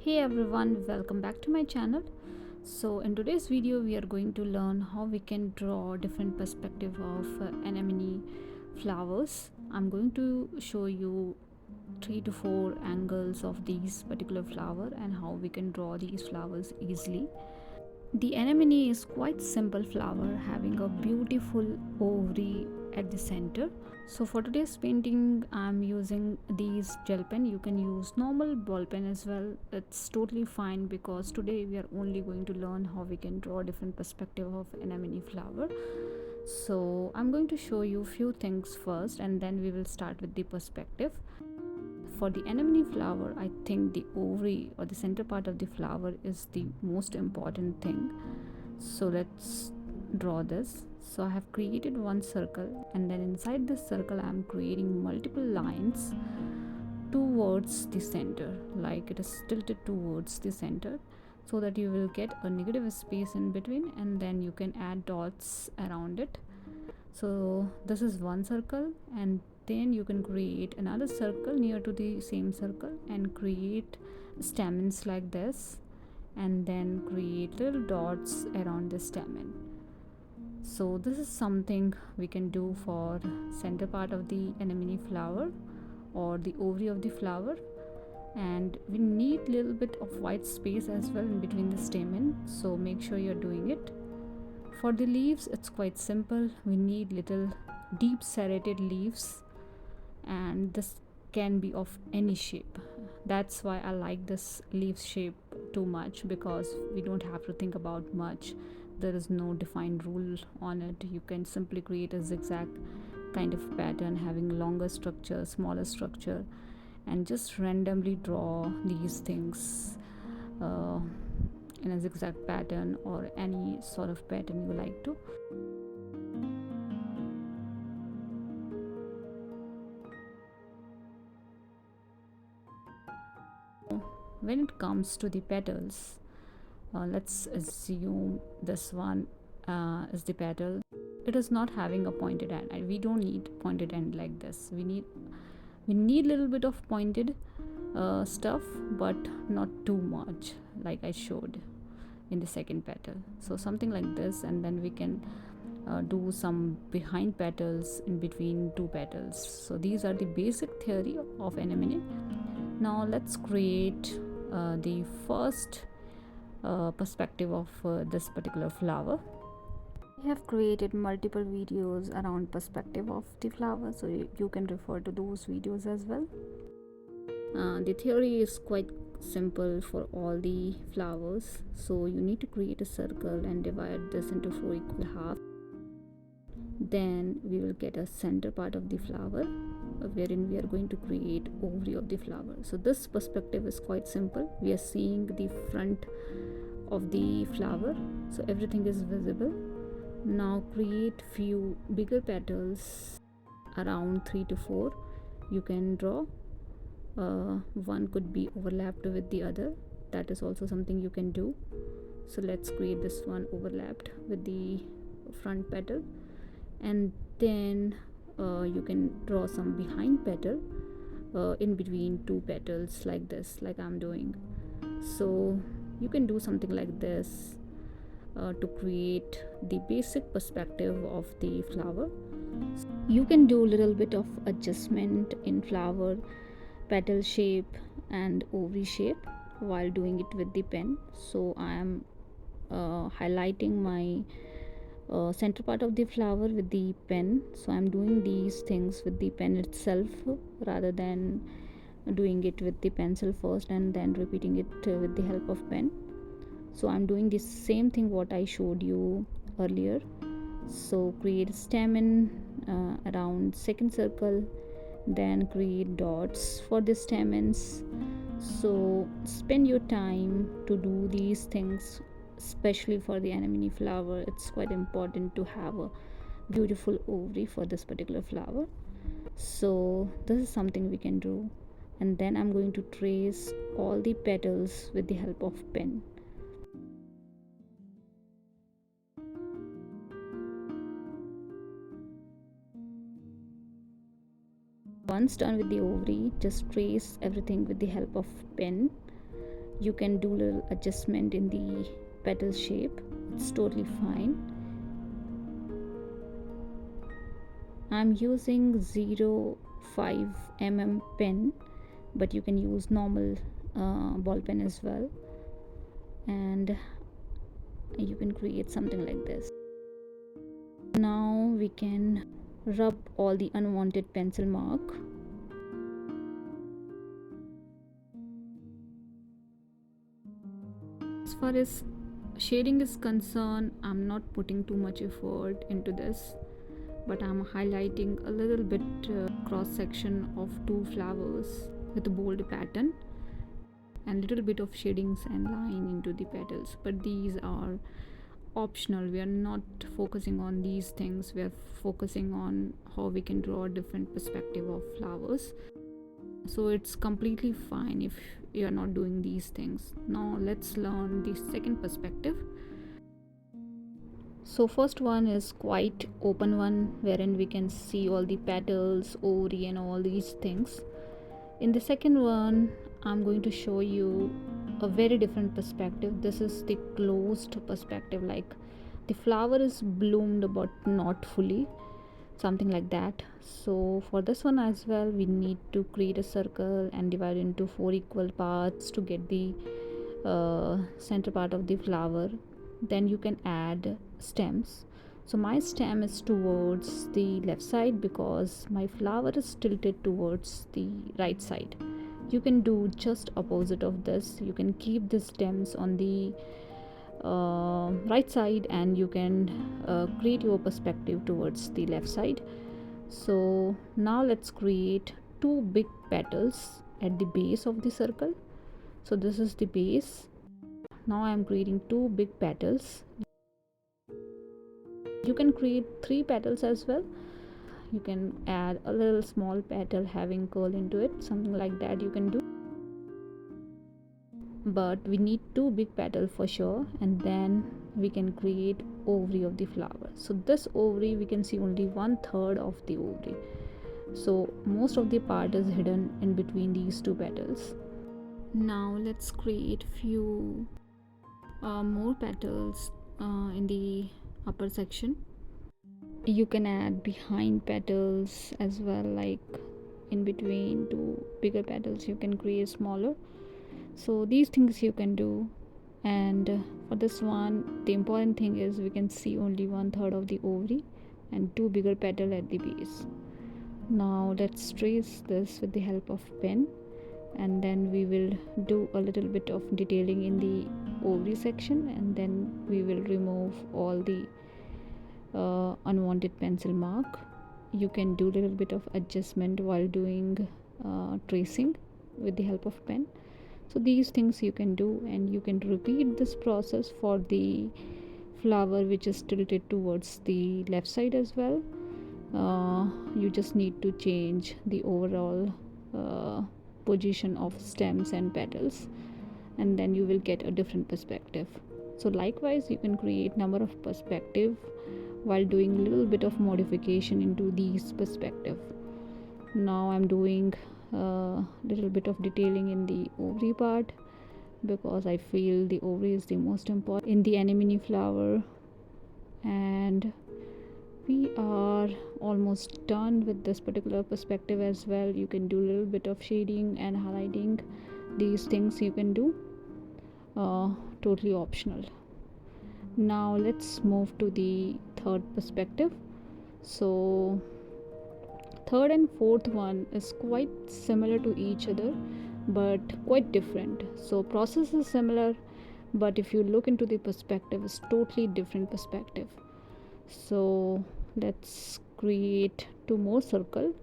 Hey everyone, welcome back to my channel. So in today's video we are going to learn how we can draw different perspective of anemone flowers. I'm going to show you 3 to 4 angles of these particular flower and how we can draw these flowers easily. The anemone is quite simple flower having a beautiful ovary at the center. So for today's painting I'm using these gel pen. You can use normal ball pen as well. It's totally fine because today we are only going to learn how we can draw different perspective of anemone flower. So I'm going to show you few things first and then we will start with the perspective. For the anemone flower, I think the ovary or the center part of the flower is the most important thing. So let's draw this. So I have created one circle and then inside this circle I am creating multiple lines towards the center, like it is tilted towards the center, so that you will get a negative space in between and then you can add dots around it. So this is one circle and then you can create another circle near to the same circle and create stamens like this and then create little dots around the stamen. So this is something we can do for center part of the anemone flower or the ovary of the flower, and we need little bit of white space as well in between the stamen, so make sure you're doing it. For the leaves it's quite simple. We need little deep serrated leaves and this can be of any shape. That's why I like this leaf shape too much, because we don't have to think about much. There is no defined rule on it. You can simply create a zigzag kind of pattern having longer structure, smaller structure, and just randomly draw these things in a zigzag pattern or any sort of pattern you like to. When it comes to the petals, let's assume this one is the petal. It is not having a pointed end and we don't need pointed end like this. We need little bit of pointed stuff, but not too much like I showed in the second petal. So something like this, and then we can do some behind petals in between two petals. So these are the basic theory of anemone. Now let's create the first perspective of this particular flower. I have created multiple videos around perspective of the flower, so you can refer to those videos as well. The theory is quite simple for all the flowers. So you need to create a circle and divide this into 4 equal halves. Then we will get a center part of the flower wherein we are going to create ovary of the flower. So this perspective is quite simple. We are seeing the front of the flower, so everything is visible. Now create few bigger petals around 3 to 4. You can draw one could be overlapped with the other. That is also something you can do. So let's create this one overlapped with the front petal, and then you can draw some behind petal in between two petals like this, like I'm doing. So you can do something like this to create the basic perspective of the flower. You can do a little bit of adjustment in flower petal shape and ovary shape while doing it with the pen. So I am highlighting my center part of the flower with the pen. So I'm doing these things with the pen itself rather than doing it with the pencil first and then repeating it with the help of pen. So I'm doing the same thing what I showed you earlier. So create a stamen around second circle, then create dots for the stamens. So spend your time to do these things, especially for the anemone flower. It's quite important to have a beautiful ovary for this particular flower. So this is something we can do, and then I'm going to trace all the petals with the help of pen. Once done with the ovary, just trace everything with the help of pen You can do little adjustment in the petal shape, it's totally fine. I'm using 0.5 mm pen, but you can use normal ball pen as well, and you can create something like this. Now we can rub all the unwanted pencil mark. As far as shading is concerned, I'm not putting too much effort into this, but I'm highlighting a little bit cross section of two flowers with a bold pattern and little bit of shadings and line into the petals, but these are optional. We are not focusing on these things, we are focusing on how we can draw a different perspective of flowers. So it's completely fine if you are not doing these things. Now let's learn the second perspective. So first one is quite open one, wherein we can see all the petals, ovary and all these things. In the second one, I'm going to show you a very different perspective. This is the closed perspective, like the flower is bloomed but not fully, something like that. So for this one as well, we need to create a circle and divide into 4 equal parts to get the center part of the flower. Then you can add stems. So my stem is towards the left side because my flower is tilted towards the right side. You can do just opposite of this. You can keep the stems on the right side, and you can create your perspective towards the left side. So now let's create two big petals at the base of the circle. So this is the base. Now I am creating two big petals. You can create 3 petals as well. You can add a little small petal having curl into it, something like that you can do, but we need 2 big petals for sure. And then we can create ovary of the flower. So this ovary, we can see only 1/3 of the ovary, so most of the part is hidden in between these 2 petals. Now let's create few more petals in the upper section. You can add behind petals as well, like in between 2 bigger petals you can create smaller. So these things you can do. And for this one, the important thing is we can see only 1/3 of the ovary and 2 bigger petal at the base. Now let's trace this with the help of pen, and then we will do a little bit of detailing in the ovary section, and then we will remove all the unwanted pencil mark. You can do a little bit of adjustment while doing tracing with the help of pen. So these things you can do, and you can repeat this process for the flower which is tilted towards the left side as well. You just need to change the overall position of stems and petals, and then you will get a different perspective. So likewise you can create number of perspective while doing a little bit of modification into these perspective. Now I'm doing a little bit of detailing in the ovary part, because I feel the ovary is the most important in the anemone flower. And we are almost done with this particular perspective as well. You can do a little bit of shading and highlighting. These things you can do, totally optional. Now let's move to the third perspective. So third and fourth one is quite similar to each other but quite different. So process is similar, but if you look into the perspective, it's totally different perspective. So let's create 2 more circle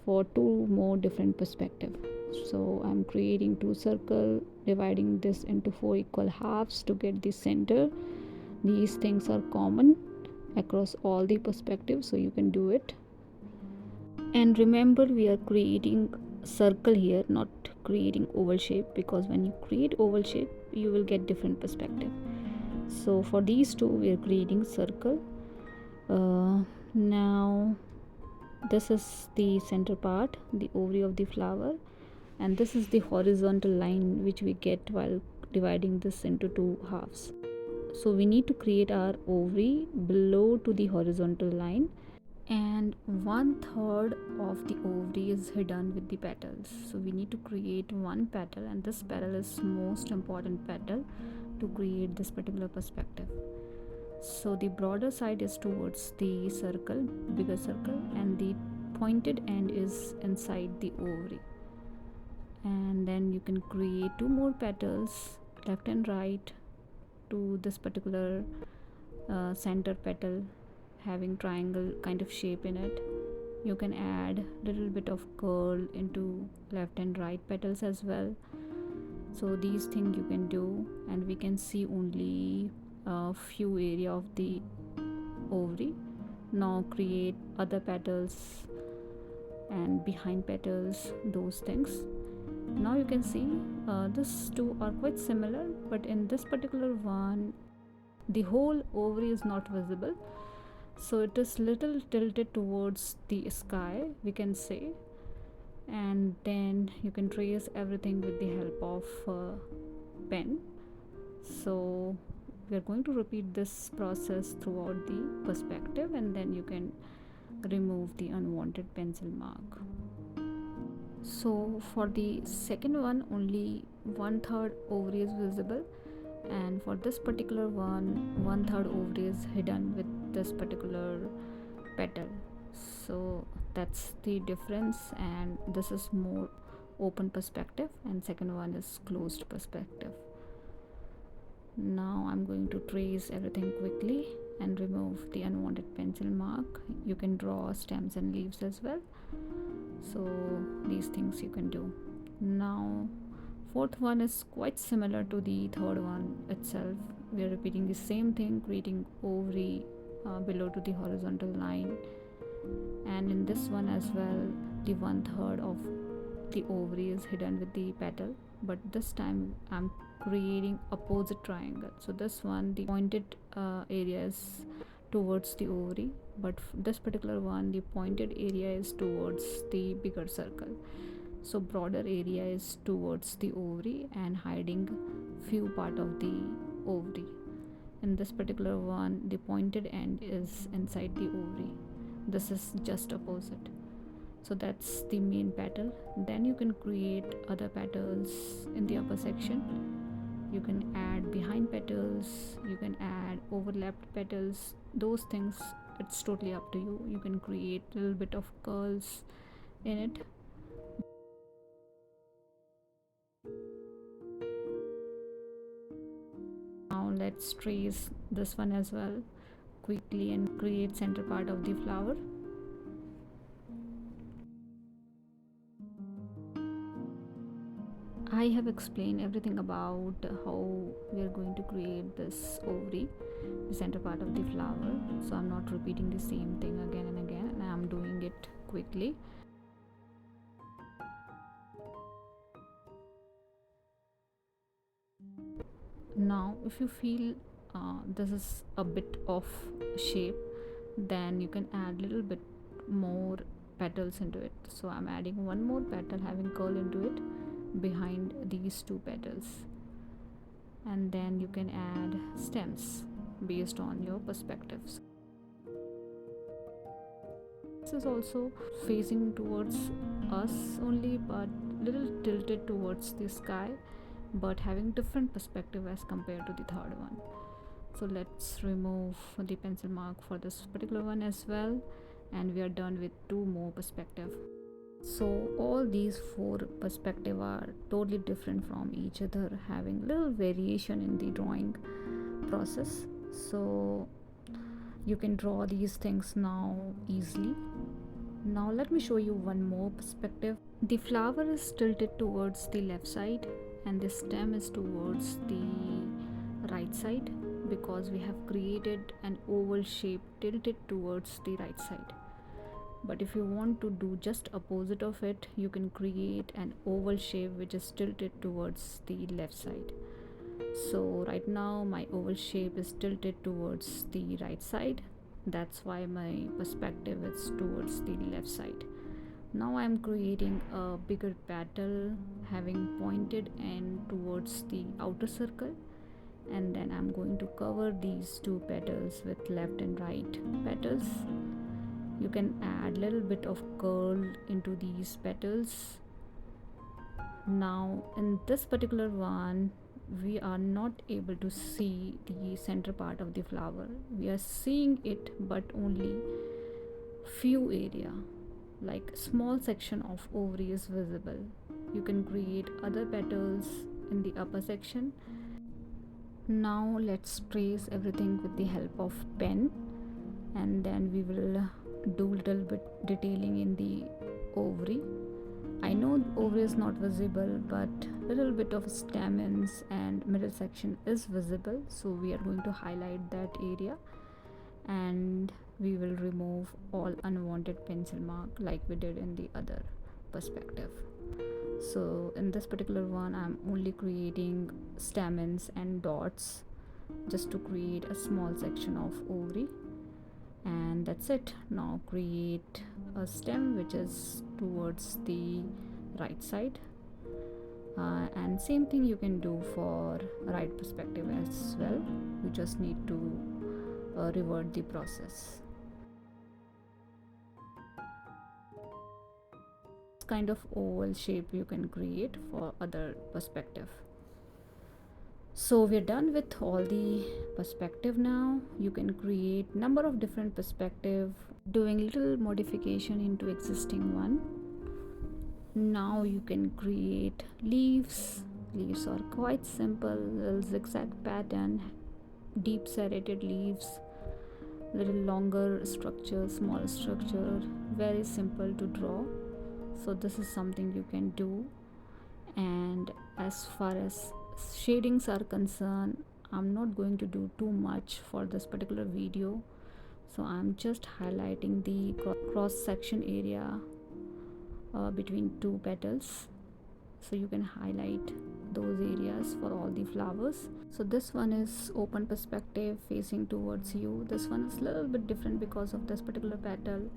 for 2 more different perspective. So I'm creating 2 circle, dividing this into 4 equal halves to get the center. These things are common across all the perspectives, so you can do it. And remember, we are creating circle here, not creating oval shape, because when you create oval shape you will get different perspective. So for these 2 we are creating circle. Now this is the center part, the ovary of the flower. and this is the horizontal line which we get while dividing this into two halves. So we need to create our ovary below to the horizontal line, and 1/3 of the ovary is hidden with the petals. So we need to create one petal, and this petal is most important petal to create this particular perspective. So the broader side is towards the circle, bigger circle, and the pointed end is inside the ovary. And then you can create two more petals, left and right, to this particular center petal having triangle kind of shape in it. You can add little bit of curl into left and right petals as well. So these things you can do, and we can see only a few area of the ovary. Now create other petals and behind petals, those things. Now you can see these two are quite similar, but in this particular one the whole ovary is not visible, so it is little tilted towards the sky, we can say. And then you can trace everything with the help of pen. So we are going to repeat this process throughout the perspective, and then you can remove the unwanted pencil mark. So for the second one, only 1/3 ovary is visible, and for this particular one, 1/3 ovary is hidden with this particular petal. So that's the difference, and this is more open perspective and second one is closed perspective. Now I'm going to trace everything quickly and remove the unwanted pencil mark. You can draw stems and leaves as well, so these things you can do. Now fourth one is quite similar to the third one itself. We are repeating the same thing, creating ovary below to the horizontal line, and in this one as well the 1/3 of the ovary is hidden with the petal, but this time I'm creating opposite triangle. So this one, the pointed area is towards the ovary, but this particular one, the pointed area is towards the bigger circle. So broader area is towards the ovary and hiding few part of the ovary. In this particular one, the pointed end is inside the ovary. This is just opposite. So that's the main petal. Then you can create other petals in the upper section. You can add behind petals, you can add overlapped petals, those things it's totally up to you. You can create a little bit of curls in it. Now let's trace this one as well quickly and create center part of the flower. I have explained everything about how we are going to create this ovary, the center part of the flower, so I'm not repeating the same thing again and again, and I'm doing it quickly. Now if you feel this is a bit off shape, then you can add little bit more petals into it. So I'm adding one more petal having curl into it behind these two petals, and then you can add stems based on your perspectives. This is also facing towards us only, but little tilted towards the sky, but having different perspective as compared to the third one. So let's remove the pencil mark for this particular one as well, and we are done with two more perspective. So all these four perspective are totally different from each other, having little variation in the drawing process. So you can draw these things now easily. Now let me show you one more perspective. The flower is tilted towards the left side and the stem is towards the right side, because we have created an oval shape tilted towards the right side. But if you want to do just opposite of it, you can create an oval shape which is tilted towards the left side. So right now my oval shape is tilted towards the right side, that's why my perspective is towards the left side. Now I'm creating a bigger petal having pointed end towards the outer circle, and then I'm going to cover these two petals with left and right petals. You can add little bit of curl into these petals. Now in this particular one, we are not able to see the center part of the flower. We are seeing it but only few area, like small section of ovary is visible. You can create other petals in the upper section. Now let's trace everything with the help of pen, and then we will do little bit detailing in the ovary. I know ovary is not visible, but little bit of stamens and middle section is visible, so we are going to highlight that area, and we will remove all unwanted pencil mark like we did in the other perspective. So in this particular one, I'm only creating stamens and dots just to create a small section of ovary, and that's it. Now create a stem which is towards the right side, and same thing you can do for right perspective as well. You just need to revert the process. This kind of oval shape you can create for other perspective. So we're done with all the perspective. Now you can create number of different perspective, doing little modification into existing one. Now you can create leaves. Leaves are quite simple, little zigzag pattern, deep serrated leaves, little longer structure, small structure, very simple to draw. So this is something you can do. And as far as shadings are concerned, I'm not going to do too much for this particular video, so I'm just highlighting the cross section area between two petals, so you can highlight those areas for all the flowers. So this one is open perspective facing towards you. This one is a little bit different because of this particular petal,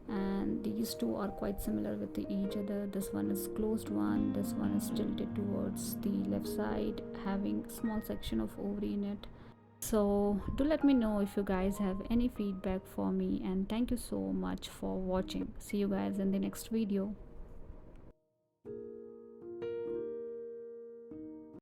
and these two are quite similar with each other. This one is closed one, this one is tilted towards the left side, having small section of ovary in it. So do let me know if you guys have any feedback for me, and thank you so much for watching. See you guys in the next video.